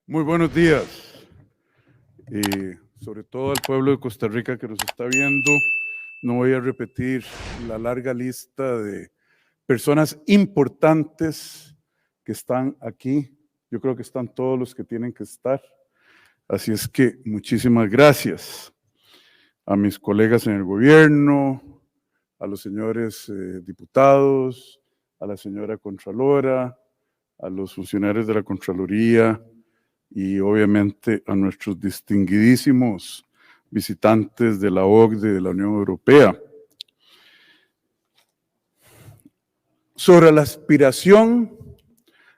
Muy buenos días, sobre todo al pueblo de Costa Rica que nos está viendo. No voy a repetir la larga lista de personas importantes que están aquí. Yo creo que están todos los que tienen que estar. Así es que muchísimas gracias a mis colegas en el gobierno, a los señores diputados, a la señora Contralora, a los funcionarios de la Contraloría, y obviamente a nuestros distinguidísimos visitantes de la OCDE, de la Unión Europea. Sobre la aspiración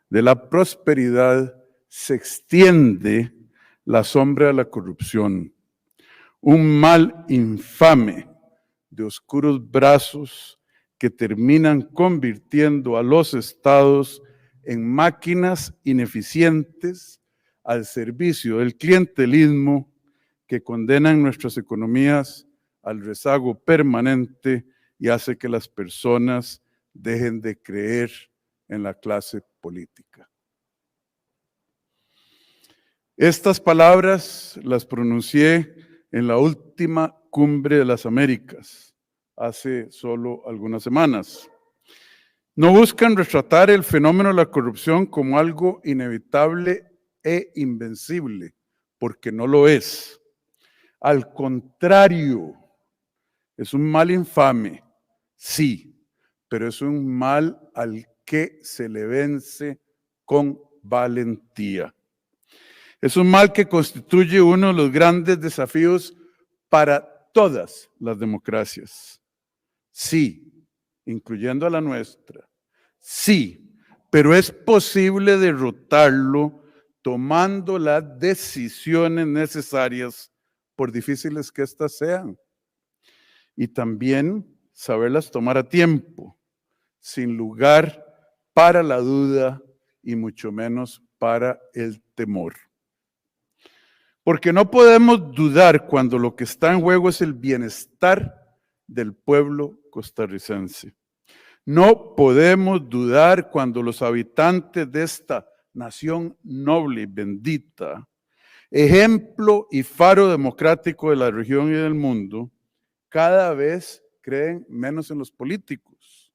de la prosperidad se extiende la sombra de la corrupción, un mal infame de oscuros brazos que terminan convirtiendo a los estados en máquinas ineficientes al servicio del clientelismo que condenan nuestras economías al rezago permanente y hace que las personas dejen de creer en la clase política. Estas palabras las pronuncié en la última cumbre de las Américas, hace solo algunas semanas. No buscan retratar el fenómeno de la corrupción como algo inevitable e invencible, porque no lo es. Al contrario, es un mal infame, sí, pero es un mal al que se le vence con valentía. Es un mal que constituye uno de los grandes desafíos para todas las democracias. Sí, incluyendo a la nuestra. Sí, pero es posible derrotarlo tomando las decisiones necesarias, por difíciles que éstas sean. Y también saberlas tomar a tiempo, sin lugar para la duda y mucho menos para el temor. Porque no podemos dudar cuando lo que está en juego es el bienestar del pueblo costarricense. No podemos dudar cuando los habitantes de esta nación noble y bendita, ejemplo y faro democrático de la región y del mundo, cada vez creen menos en los políticos,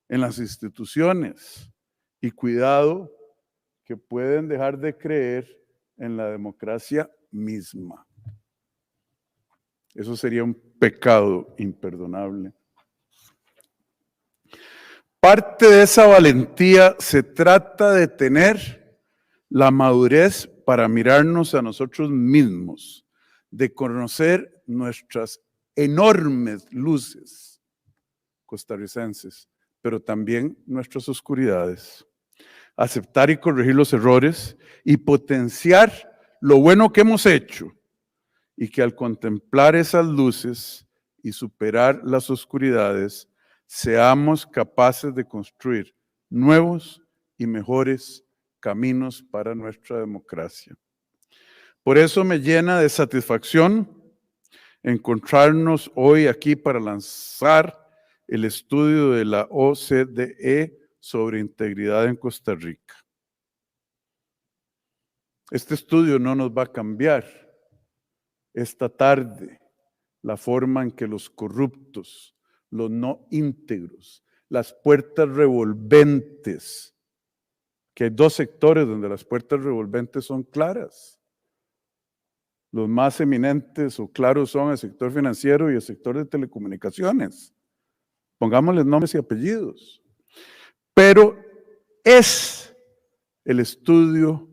en las instituciones, y cuidado que pueden dejar de creer en la democracia misma. Eso sería un pecado imperdonable. Parte de esa valentía se trata de tener la madurez para mirarnos a nosotros mismos, de conocer nuestras enormes luces costarricenses, pero también nuestras oscuridades. Aceptar y corregir los errores y potenciar lo bueno que hemos hecho, y que al contemplar esas luces y superar las oscuridades, seamos capaces de construir nuevos y mejores caminos para nuestra democracia. Por eso me llena de satisfacción encontrarnos hoy aquí para lanzar el estudio de la OCDE sobre integridad en Costa Rica. Este estudio no nos va a cambiar esta tarde la forma en que los corruptos, los no íntegros, las puertas revolventes, que hay dos sectores donde las puertas revolventes son claras. Los más eminentes o claros son el sector financiero y el sector de telecomunicaciones. Pongámosles nombres y apellidos. Pero es el estudio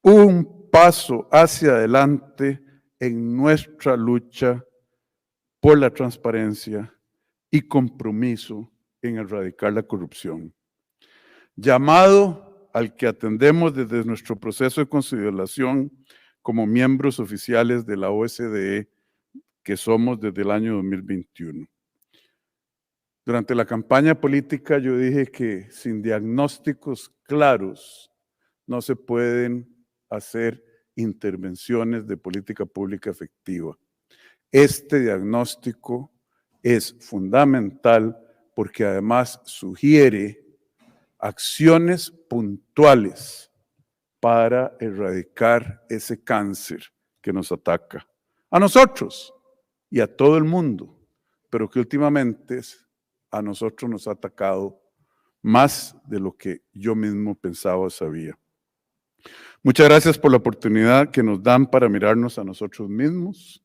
un paso hacia adelante en nuestra lucha por la transparencia y compromiso en erradicar la corrupción. Llamado al que atendemos desde nuestro proceso de consideración como miembros oficiales de la OCDE, que somos desde el año 2021. Durante la campaña política yo dije que sin diagnósticos claros no se pueden hacer intervenciones de política pública efectiva. Este diagnóstico es fundamental porque además sugiere acciones puntuales para erradicar ese cáncer que nos ataca a nosotros y a todo el mundo, pero que últimamente a nosotros nos ha atacado más de lo que yo mismo pensaba o sabía. Muchas gracias por la oportunidad que nos dan para mirarnos a nosotros mismos,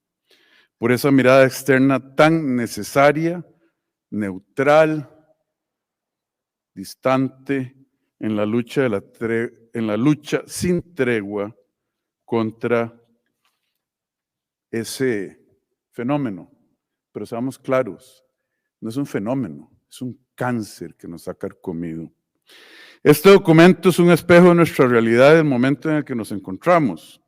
por esa mirada externa tan necesaria, neutral, distante, en la lucha sin tregua contra ese fenómeno. Pero seamos claros, no es un fenómeno, es un cáncer que nos ha carcomido. Este documento es un espejo de nuestra realidad del momento en el que nos encontramos.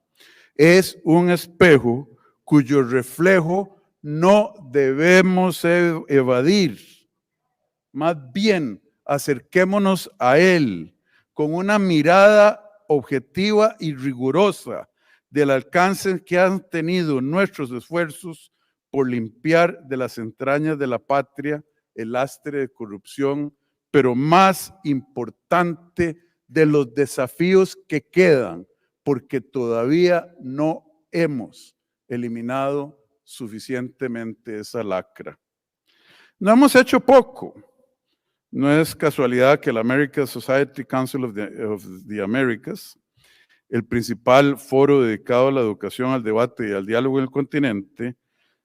Es un espejo cuyo reflejo no debemos evadir. Más bien, acerquémonos a él con una mirada objetiva y rigurosa del alcance que han tenido nuestros esfuerzos por limpiar de las entrañas de la patria el lastre de corrupción, pero más importante, de los desafíos que quedan, porque todavía no hemos eliminado suficientemente esa lacra. No hemos hecho poco. No es casualidad que la American Society Council of the Americas, el principal foro dedicado a la educación, al debate y al diálogo en el continente,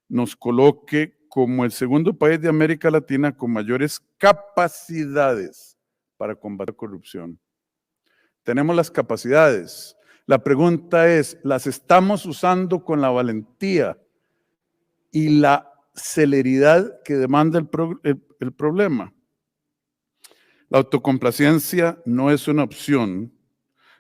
nos coloque como el segundo país de América Latina con mayores capacidades para combatir la corrupción. Tenemos las capacidades. La pregunta es, ¿las estamos usando con la valentía y la celeridad que demanda el problema? La autocomplacencia no es una opción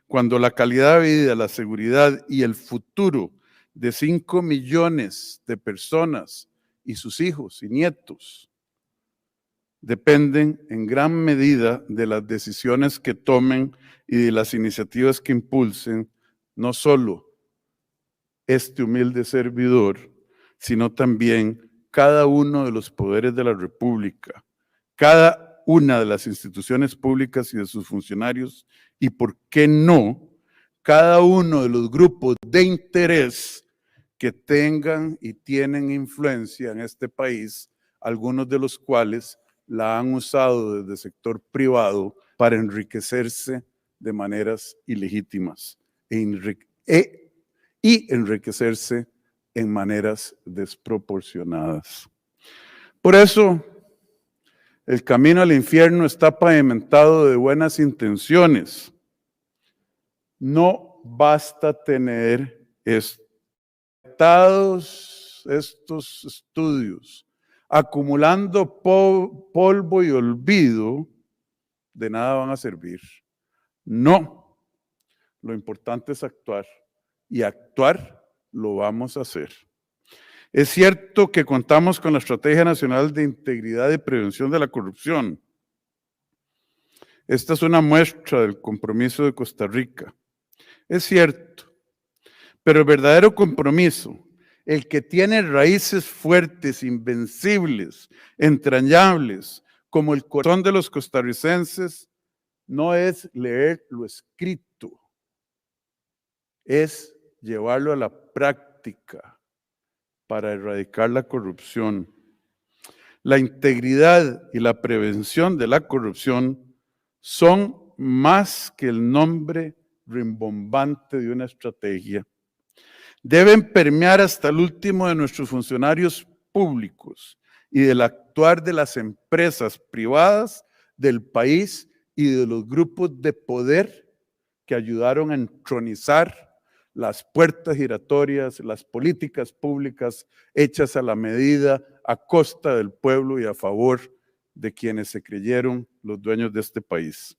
cuando la calidad de vida, la seguridad y el futuro de 5 millones de personas y sus hijos y nietos dependen en gran medida de las decisiones que tomen y de las iniciativas que impulsen no solo este humilde servidor, sino también cada uno de los poderes de la República, cada una de las instituciones públicas y de sus funcionarios, y por qué no, cada uno de los grupos de interés que tengan y tienen influencia en este país, algunos de los cuales la han usado desde el sector privado para enriquecerse de maneras ilegítimas y enriquecerse en maneras desproporcionadas. Por eso, el camino al infierno está pavimentado de buenas intenciones. No basta tener estos estudios acumulando polvo y olvido, de nada van a servir. No, lo importante es actuar, y actuar lo vamos a hacer. Es cierto que contamos con la Estrategia Nacional de Integridad y Prevención de la Corrupción. Esta es una muestra del compromiso de Costa Rica. Es cierto, pero el verdadero compromiso, el que tiene raíces fuertes, invencibles, entrañables, como el corazón de los costarricenses, no es leer lo escrito, es llevarlo a la práctica para erradicar la corrupción. La integridad y la prevención de la corrupción son más que el nombre rimbombante de una estrategia. Deben permear hasta el último de nuestros funcionarios públicos y del actuar de las empresas privadas del país y de los grupos de poder que ayudaron a entronizar las puertas giratorias, las políticas públicas hechas a la medida, a costa del pueblo y a favor de quienes se creyeron los dueños de este país.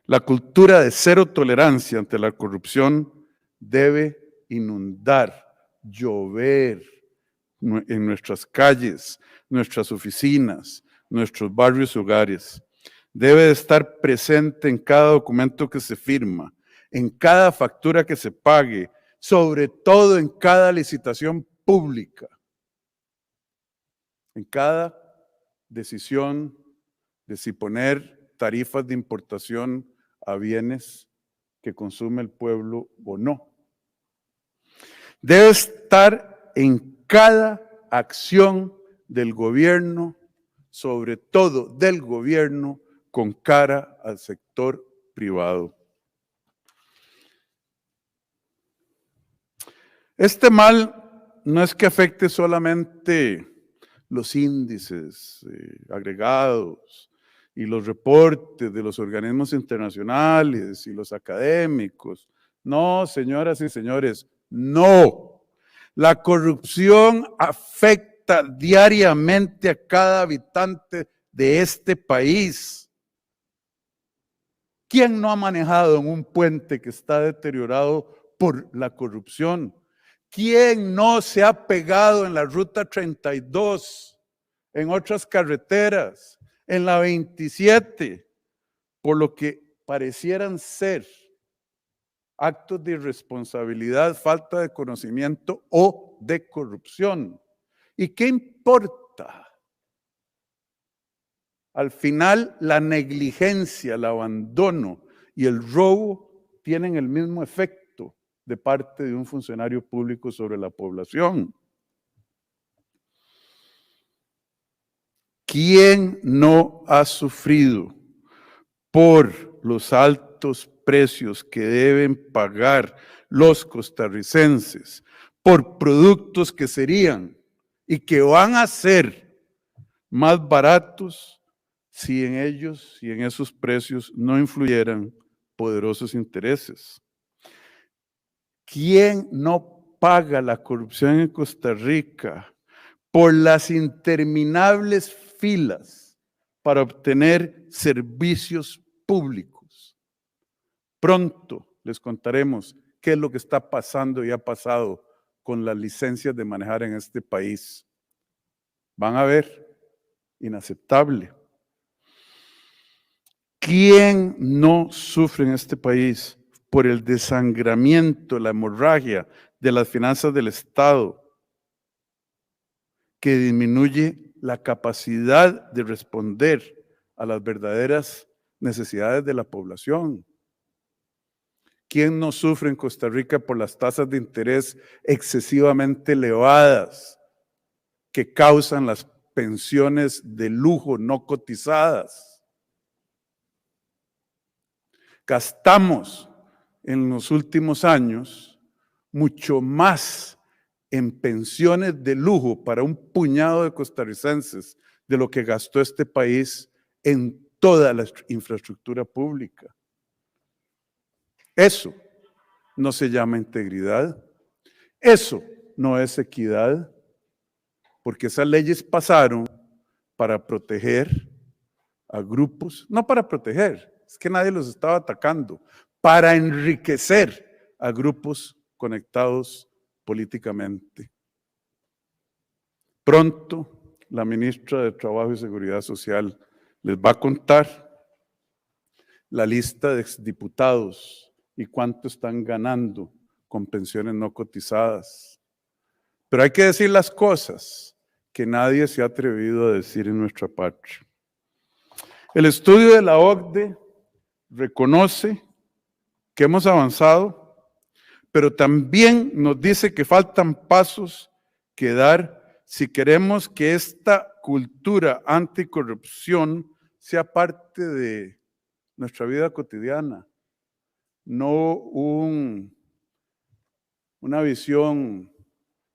La cultura de cero tolerancia ante la corrupción debe inundar, llover en nuestras calles, nuestras oficinas, nuestros barrios y hogares. Debe de estar presente en cada documento que se firma, en cada factura que se pague, sobre todo en cada licitación pública, en cada decisión de si poner tarifas de importación a bienes que consume el pueblo o no. Debe estar en cada acción del gobierno, sobre todo del gobierno, con cara al sector privado. Este mal no es que afecte solamente los índices agregados y los reportes de los organismos internacionales y los académicos. No, señoras y señores, no. La corrupción afecta diariamente a cada habitante de este país. ¿Quién no ha manejado en un puente que está deteriorado por la corrupción? ¿Quién no se ha pegado en la Ruta 32, en otras carreteras, en la 27, por lo que parecieran ser actos de irresponsabilidad, falta de conocimiento o de corrupción? ¿Y qué importa? Al final, la negligencia, el abandono y el robo tienen el mismo efecto de parte de un funcionario público sobre la población. ¿Quién no ha sufrido por los altos precios que deben pagar los costarricenses por productos que serían y que van a ser más baratos si en ellos y en esos precios no influyeran poderosos intereses? ¿Quién no paga la corrupción en Costa Rica por las interminables filas para obtener servicios públicos? Pronto les contaremos qué es lo que está pasando y ha pasado con las licencias de manejar en este país. Van a ver, inaceptable. ¿Quién no sufre en este país por el desangramiento, la hemorragia de las finanzas del Estado, que disminuye la capacidad de responder a las verdaderas necesidades de la población? ¿Quién no sufre en Costa Rica por las tasas de interés excesivamente elevadas que causan las pensiones de lujo no cotizadas? Gastamos en los últimos años mucho más en pensiones de lujo para un puñado de costarricenses de lo que gastó este país en toda la infraestructura pública. Eso no se llama integridad, eso no es equidad, porque esas leyes pasaron para proteger a grupos, no para proteger, es que nadie los estaba atacando, para enriquecer a grupos conectados políticamente. Pronto la ministra de Trabajo y Seguridad Social les va a contar la lista de exdiputados y cuánto están ganando con pensiones no cotizadas. Pero hay que decir las cosas que nadie se ha atrevido a decir en nuestra patria. El estudio de la OCDE reconoce que hemos avanzado, pero también nos dice que faltan pasos que dar si queremos que esta cultura anticorrupción sea parte de nuestra vida cotidiana, no una visión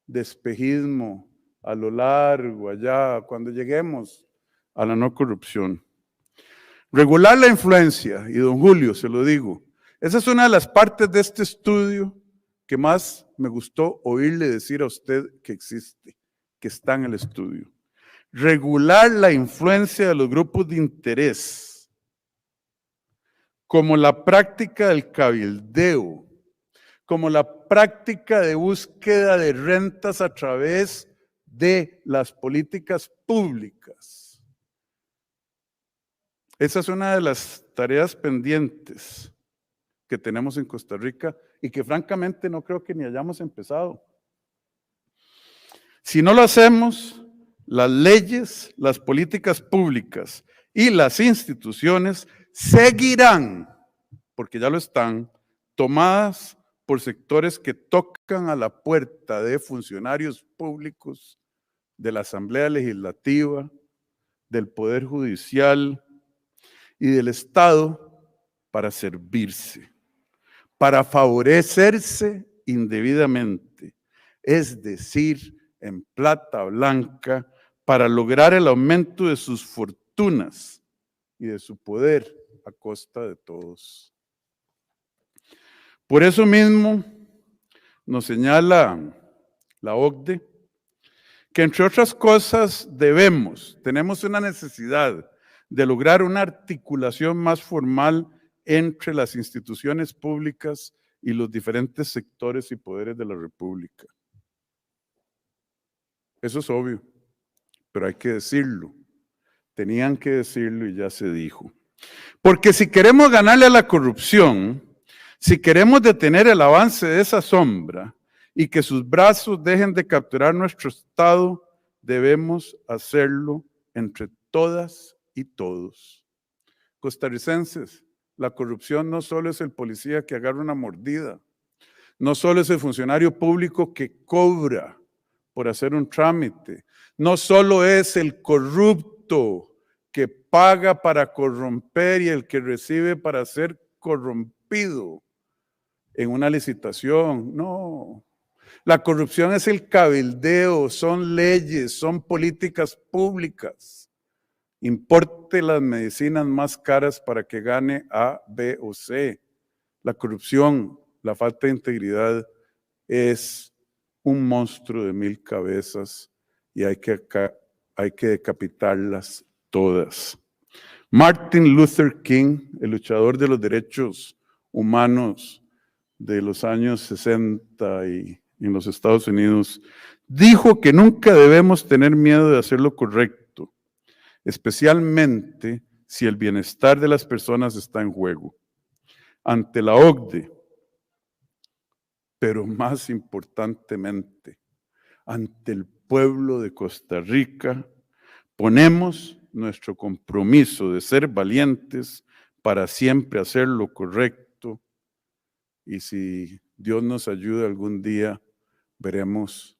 de espejismo a lo largo, allá, cuando lleguemos a la no corrupción. Regular la influencia, y don Julio, se lo digo, esa es una de las partes de este estudio que más me gustó oírle decir a usted que existe, que está en el estudio. Regular la influencia de los grupos de interés, como la práctica del cabildeo, como la práctica de búsqueda de rentas a través de las políticas públicas. Esa es una de las tareas pendientes que tenemos en Costa Rica y que francamente no creo que ni hayamos empezado. Si no lo hacemos, las leyes, las políticas públicas y las instituciones seguirán porque ya lo están, tomadas por sectores que tocan a la puerta de funcionarios públicos, de la Asamblea Legislativa, del Poder Judicial y del Estado para servirse, para favorecerse indebidamente, es decir, en plata blanca, para lograr el aumento de sus fortunas y de su poder a costa de todos. Por eso mismo nos señala la OCDE que, entre otras cosas, tenemos una necesidad de lograr una articulación más formal entre las instituciones públicas y los diferentes sectores y poderes de la República. Eso es obvio, pero hay que decirlo. Tenían que decirlo y ya se dijo. Porque si queremos ganarle a la corrupción, si queremos detener el avance de esa sombra y que sus brazos dejen de capturar nuestro Estado, debemos hacerlo entre todas y todos. Costarricenses, la corrupción no solo es el policía que agarra una mordida, no solo es el funcionario público que cobra por hacer un trámite, no solo es el corrupto que paga para corromper y el que recibe para ser corrompido en una licitación, no. La corrupción es el cabildeo, son leyes, son políticas públicas. Importe las medicinas más caras para que gane A, B o C. La corrupción, la falta de integridad es un monstruo de 1000 cabezas y hay que decapitarlas todas. Martin Luther King, el luchador de los derechos humanos de los años 60 y en los Estados Unidos, dijo que nunca debemos tener miedo de hacer lo correcto, especialmente si el bienestar de las personas está en juego. Ante la OCDE, pero más importantemente, ante el pueblo de Costa Rica, ponemos nuestro compromiso de ser valientes para siempre hacer lo correcto, y si Dios nos ayuda algún día, veremos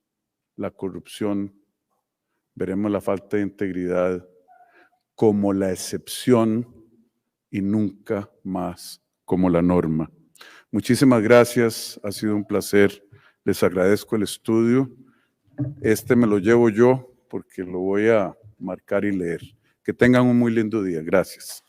la corrupción, veremos la falta de integridad como la excepción y nunca más como la norma. Muchísimas gracias, ha sido un placer, les agradezco el estudio. Este me lo llevo yo porque lo voy a marcar y leer. Que tengan un muy lindo día, gracias.